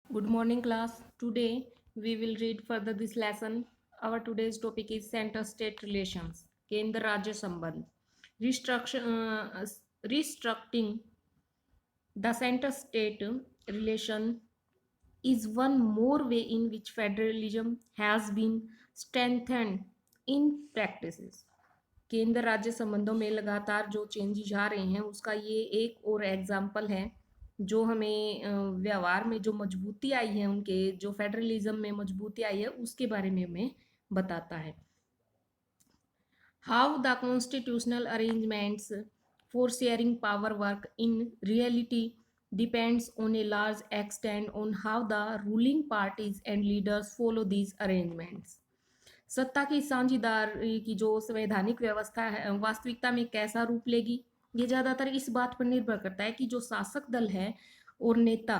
Good morning, class. Today we will read further this lesson. Our today's topic is center-state relations. केंद्र राज्य संबंध. Restructuring the center-state relation is one more way in which federalism has been strengthened in practices. केंद्र राज्य संबंधों में लगातार जो changes आ रहे हैं उसका ये एक और एग्जाम्पल है जो हमें व्यवहार में जो मजबूती आई है उनके जो फेडरलिज्म में मजबूती आई है उसके बारे में हमें बताता है. How the constitutional arrangements for sharing power work in reality depends on a large extent on how the ruling parties and leaders follow these arrangements. सत्ता की साझेदारी की जो संवैधानिक व्यवस्था है वास्तविकता में कैसा रूप लेगी, ये ज़्यादातर इस बात पर निर्भर करता है कि जो शासक दल है और नेता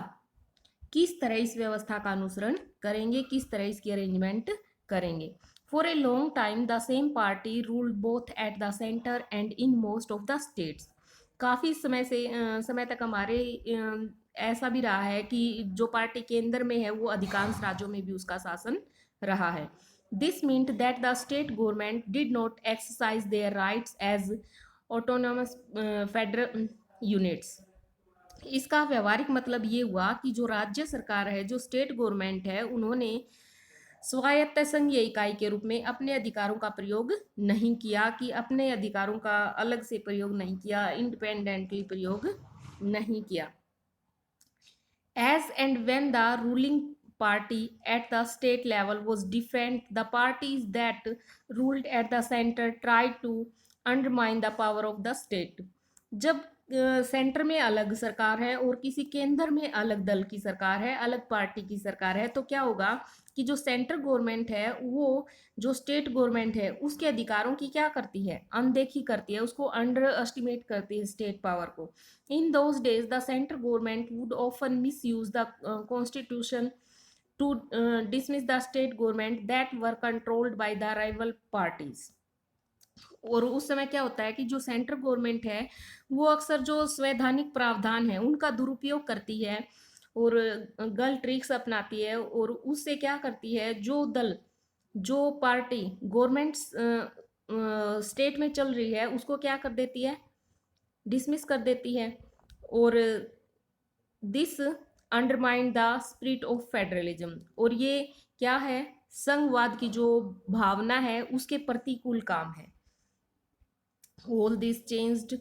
किस तरह इस व्यवस्था का अनुसरण करेंगे, किस तरह इसकी अरेंजमेंट करेंगे. For a long time the same party ruled both at the centre and in most of the states. काफ़ी समय तक हमारे ऐसा भी रहा है कि जो पार्टी केंद्र में है वो अधिकांश राज्यों में भी उसका शासन रहा है. This meant that the state government did not exercise their rights as autonomous federal units. इसका व्यवहारिक मतलब ये हुआ कि जो राज्य सरकार है, जो स्टेट गवर्नमेंट है, उन्होंने स्वायत्त संघीय इकाई के रूप में अपने अधिकारों का प्रयोग नहीं किया, कि अपने अधिकारों का अलग से प्रयोग नहीं किया, इंडिपेंडेंटली प्रयोग नहीं किया. As and when the ruling party at the state level was different, the parties that ruled at the center tried to undermine the power of the state. जब सेंटर में अलग सरकार है और किसी केंद्र में अलग दल की सरकार है, अलग पार्टी की सरकार है, तो क्या होगा कि जो सेंट्रल गवर्नमेंट है वो जो स्टेट गवर्नमेंट है उसके अधिकारों की क्या करती है, अनदेखी करती है, उसको अंडर एस्टिमेट करती है स्टेट पावर को. In those days, the central government would often misuse the constitution to dismiss the state government that were controlled by the rival parties. और उस समय क्या होता है कि जो सेंट्रल गवर्नमेंट है वो अक्सर जो संवैधानिक प्रावधान है उनका दुरुपयोग करती है और गल ट्रिक्स अपनाती है, और उससे क्या करती है, जो दल जो पार्टी गवर्नमेंट स्टेट में चल रही है उसको क्या कर देती है, डिसमिस कर देती है. और this undermine the spirit of federalism. और ये क्या है, संघवाद की जो भावना है उसके प्रतिकूल काम है. All this changed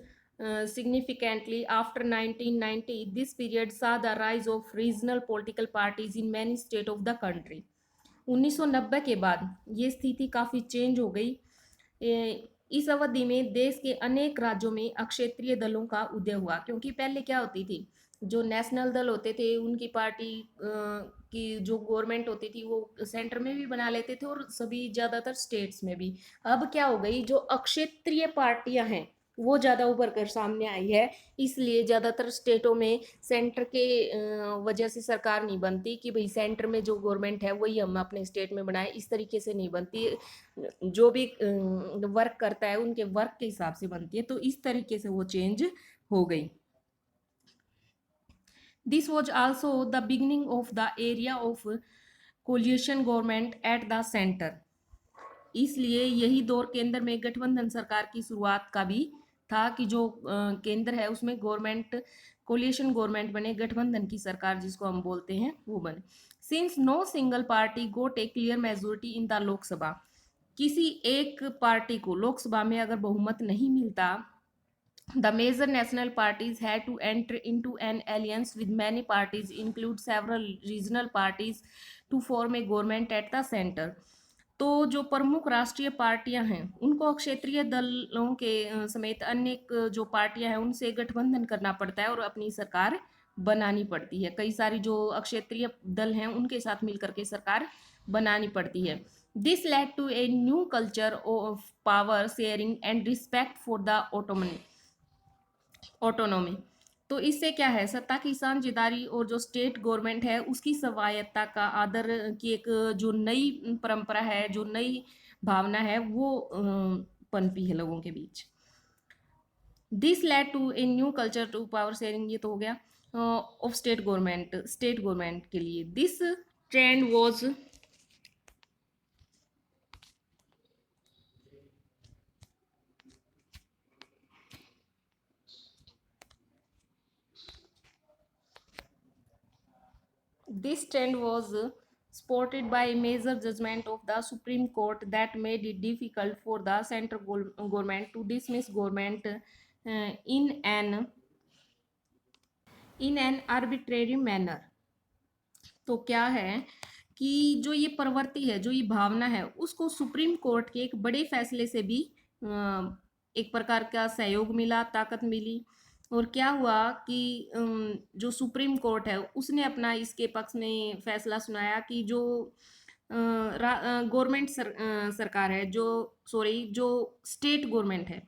significantly after 1990. This period saw the rise of regional political parties in many states of the country. 1990 के बाद ये स्थिति काफ़ी चेंज हो गई. इस अवधि में देश के अनेक राज्यों में अक्षेत्रीय दलों का उदय हुआ, क्योंकि पहले क्या होती थी, जो नेशनल दल होते थे उनकी पार्टी की जो गवर्नमेंट होती थी वो सेंटर में भी बना लेते थे और सभी ज़्यादातर स्टेट्स में भी. अब क्या हो गई, जो अक्षेत्रीय पार्टियां हैं वो ज़्यादा उभर कर सामने आई है, इसलिए ज़्यादातर स्टेटों में सेंटर के वजह से सरकार नहीं बनती कि भाई सेंटर में जो गवर्नमेंट है वही हम अपने स्टेट में बनाए, इस तरीके से नहीं बनती. जो भी वर्क करता है उनके वर्क के हिसाब से बनती है, तो इस तरीके से वो चेंज हो गई. This was also the beginning of the area of coalition government at the centre. इसलिए यही दौर केंद्र में गठबंधन सरकार की शुरुआत का भी था कि जो केंद्र है उसमें गवर्नमेंट कोलिशन गवर्नमेंट बने, गठबंधन की सरकार जिसको हम बोलते हैं वो बने. Since no single party got a clear majority in the Lok Sabha. किसी एक पार्टी को लोकसभा में अगर बहुमत नहीं मिलता, the major national parties had to enter into an alliance with many parties, include several regional parties, to form a government at the center. तो जो प्रमुख राष्ट्रीय पार्टियां हैं उनको क्षेत्रीय दलों के समेत अन्य जो पार्टियां हैं उनसे गठबंधन करना पड़ता है और अपनी सरकार बनानी पड़ती है. कई सारी जो क्षेत्रीय दल हैं उनके साथ मिलकर के सरकार बनानी पड़ती है. This led to a new culture of power sharing and respect for the autonomy. तो इससे क्या है, सत्ता की साझेदारी और जो स्टेट गवर्नमेंट है उसकी स्वायत्ता का आदर की एक जो नई परंपरा है, जो नई भावना है वो पनपी है लोगों के बीच. This led to a new culture to power sharing, ये तो हो गया. ऑफ स्टेट गवर्नमेंट के लिए this trend was This trend was supported by a major judgment of the Supreme Court that made it difficult for the central government to dismiss government in an arbitrary manner. तो क्या है कि जो ये प्रवृत्ति है, जो ये भावना है, उसको सुप्रीम कोर्ट के एक बड़े फैसले से भी एक प्रकार का सहयोग मिला, ताकत मिली। और क्या हुआ कि जो सुप्रीम कोर्ट है उसने अपना इसके पक्ष में फैसला सुनाया कि जो गवर्नमेंट सरकार है, जो स्टेट गवर्नमेंट है,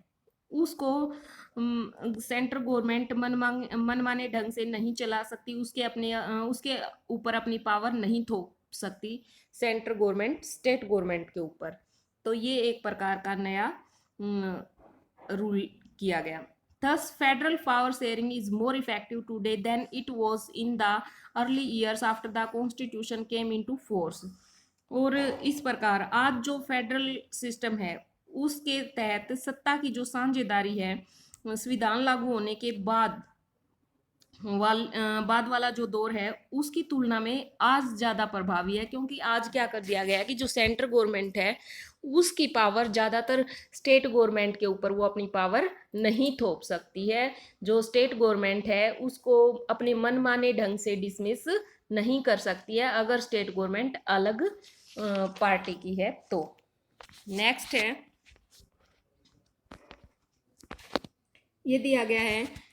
उसको सेंट्रल गवर्नमेंट मनमाने ढंग से नहीं चला सकती, उसके ऊपर अपनी पावर नहीं थोप सकती सेंट्रल गवर्नमेंट स्टेट गवर्नमेंट के ऊपर। तो ये एक प्रकार का नया रूल किया गया। Thus, federal power sharing is more effective today than it was in the early years after the Constitution came into force. और इस प्रकार आज जो फेडरल सिस्टम है उसके तहत सत्ता की जो साझेदारी है संविधान लागू होने के बाद वाला जो दौर है उसकी तुलना में आज ज़्यादा प्रभावी है, क्योंकि आज क्या कर दिया गया है कि जो सेंट्रल गवर्नमेंट है उसकी पावर ज़्यादातर स्टेट गवर्नमेंट के ऊपर वो अपनी पावर नहीं थोप सकती है। जो स्टेट गवर्नमेंट है उसको अपने मनमाने ढंग से डिसमिस नहीं कर सकती है अगर स्टेट गवर्नमेंट अलग पार्टी की है तो। नेक्स्ट है, ये दिया गया है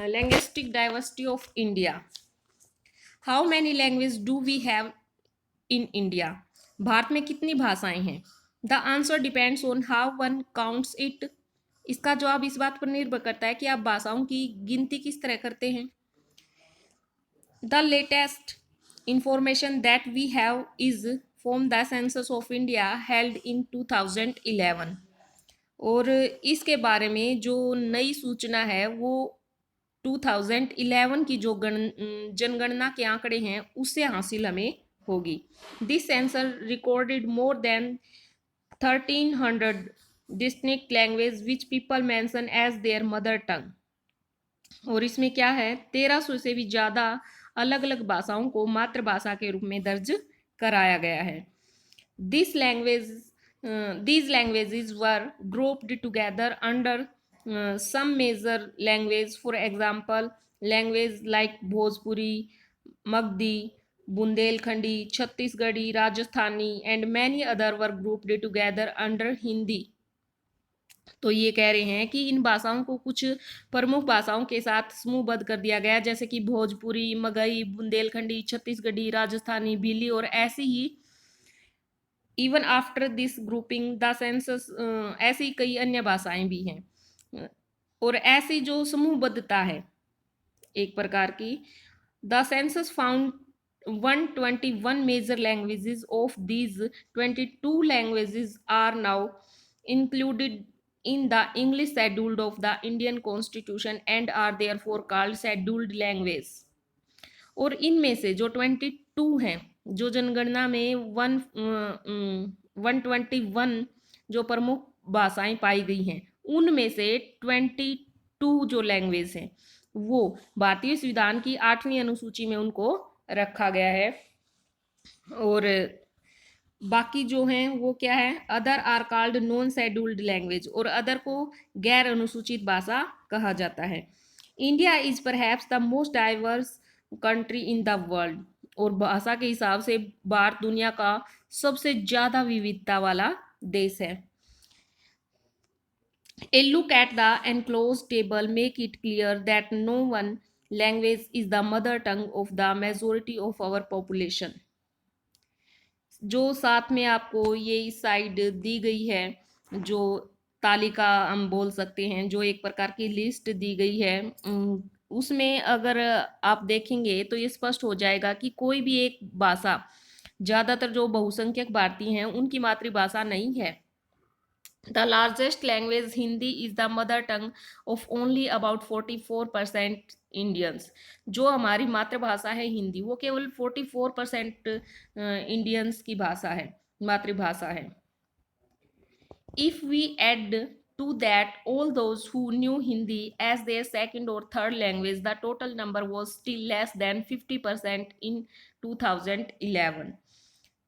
linguistic diversity of India. How many languages do we have in India? Bharat में कितनी भाषाएं हैं? The answer depends on how one counts it. इसका जवाब इस बात पर निर्भर करता है कि आप भाषाओं की गिनती किस तरह करते हैं। The latest information that we have is from the census of India held in 2011. और इसके बारे में जो नई सूचना है वो 2011 की जो जनगणना के आंकड़े हैं उससे हासिल हमें होगी। This census recorded more than 1300 distinct language which people mention as their mother tongue. और इसमें क्या है, 1300 से भी ज़्यादा अलग अलग भाषाओं को मातृभाषा के रूप में दर्ज कराया गया है। These languages were grouped together under some major language. For example, language like Bhojpuri, Magdi, Bundelkhandi, Chhattisgarhi, Rajasthani and many other were grouped together under Hindi. तो ये कह रहे हैं कि इन भाषाओं को कुछ प्रमुख भाषाओं के साथ समूहबद्ध कर दिया गया, जैसे कि भोजपुरी, मगही, बुंदेलखंडी, छत्तीसगढ़ी, राजस्थानी, भीली और ऐसी ही even after this grouping the census, ऐसी कई अन्य भाषाएं भी हैं। और ऐसी जो समूहबद्धता है एक प्रकार की, the census found 121 major languages. Of these 22 languages are now included in the English schedule of the Indian Constitution and are therefore called scheduled language. और इनमें से जो 22 हैं, जो जनगणना में 121 जो प्रमुख भाषाएं पाई गई हैं, उनमें से 22 जो लैंग्वेज हैं वो भारतीय संविधान की 8वीं अनुसूची में उनको रखा गया है। और बाकी जो हैं वो क्या है, other are called non scheduled language, और अदर को गैर अनुसूचित भाषा कहा जाता है। India is perhaps the most diverse country in the world. और भाषा के हिसाब से भारत दुनिया का सबसे ज़्यादा विविधता वाला देश है। A look at the enclosed table make it clear that no one language is the mother tongue of the majority of our population. जो साथ में आपको ये इस साइड दी गई है, जो तालिका हम बोल सकते हैं, जो एक प्रकार की लिस्ट दी गई है, उसमें अगर आप देखेंगे तो ये स्पष्ट हो जाएगा कि कोई भी एक भाषा, ज़्यादातर जो बहुसंख्यक भारतीय हैं उनकी मातृभाषा नहीं है। The largest language Hindi is the mother tongue of only about 44% Indians. जो हमारी मातृभाषा है हिंदी, वो केवल 44% इंडियंस की भाषा है, मातृभाषा है। If we add to that all those who knew Hindi as their second or third language, the total number was still less than 50% in 2011.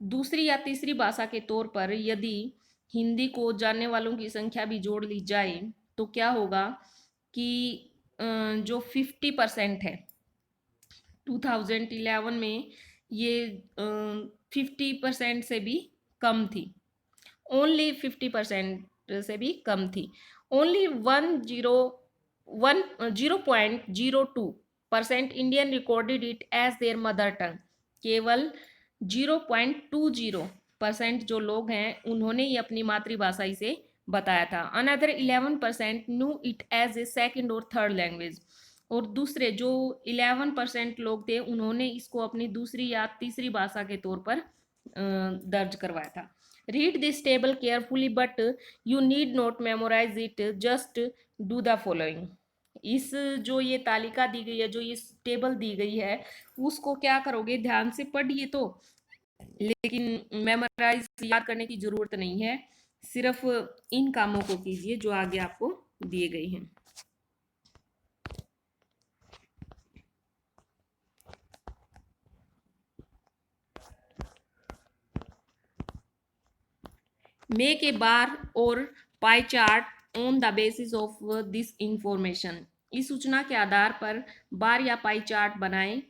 दूसरी या तीसरी भाषा के तौर पर यदि हिंदी को जानने वालों की संख्या भी जोड़ ली जाए तो क्या होगा कि जो 50% है 2011 में, ये 50% से भी कम थी, ओनली 50% से भी कम थी। Only 0.02% Indian recorded it as their mother tongue. केवल 0.20% जो लोग हैं उन्होंने ही अपनी मातृभाषा इसे बताया था। Another 11% knew it as a second और थर्ड लैंग्वेज। और दूसरे जो 11% लोग थे उन्होंने इसको अपनी दूसरी या तीसरी भाषा के तौर पर दर्ज करवाया था। Read this table carefully, but you need not memorize it. Just do the following. इस जो ये तालिका दी गई है, जो ये टेबल दी गई है, उसको क्या करोगे, ध्यान से पढ़िए तो, लेकिन मेमोराइज याद करने की जरूरत नहीं है। सिर्फ इन कामों को कीजिए जो आगे आपको दिए गए हैं। Make a bar or pie chart on the basis of this information. इस सूचना के आधार पर बार या पाई चार्ट बनाएं।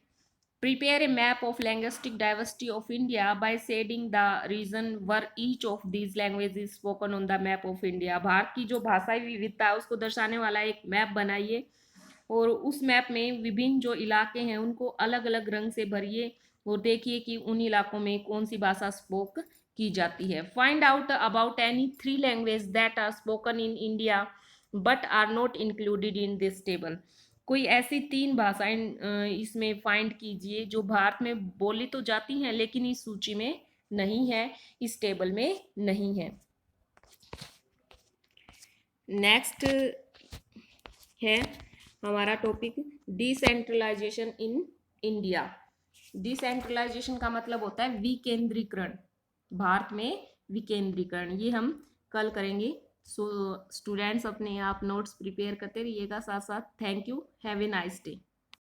Prepare a map of linguistic diversity of India by shading the region where each of these languages is spoken on the map of India. Bharat की जो भाषाई विविधता है उसको दर्शाने वाला एक मैप बनाइए और उस मैप में विभिन्न जो इलाके हैं उनको अलग अलग रंग से भरिए और देखिए कि उन इलाकों में कौन सी भाषा स्पोक की जाती है। Find out about any 3 language that are spoken in India but are not included in this table. कोई ऐसी 3 भाषाएं इसमें फाइंड कीजिए जो भारत में बोली तो जाती हैं लेकिन इस सूची में नहीं है, इस टेबल में नहीं है। नेक्स्ट है हमारा topic decentralisation in India. Decentralisation का मतलब होता है विकेंद्रीकरण, भारत में विकेंद्रीकरण। ये हम कल करेंगे। सो स्टूडेंट्स अपने आप नोट्स प्रिपेयर करते रहिएगा साथ साथ। Thank you, have a nice day.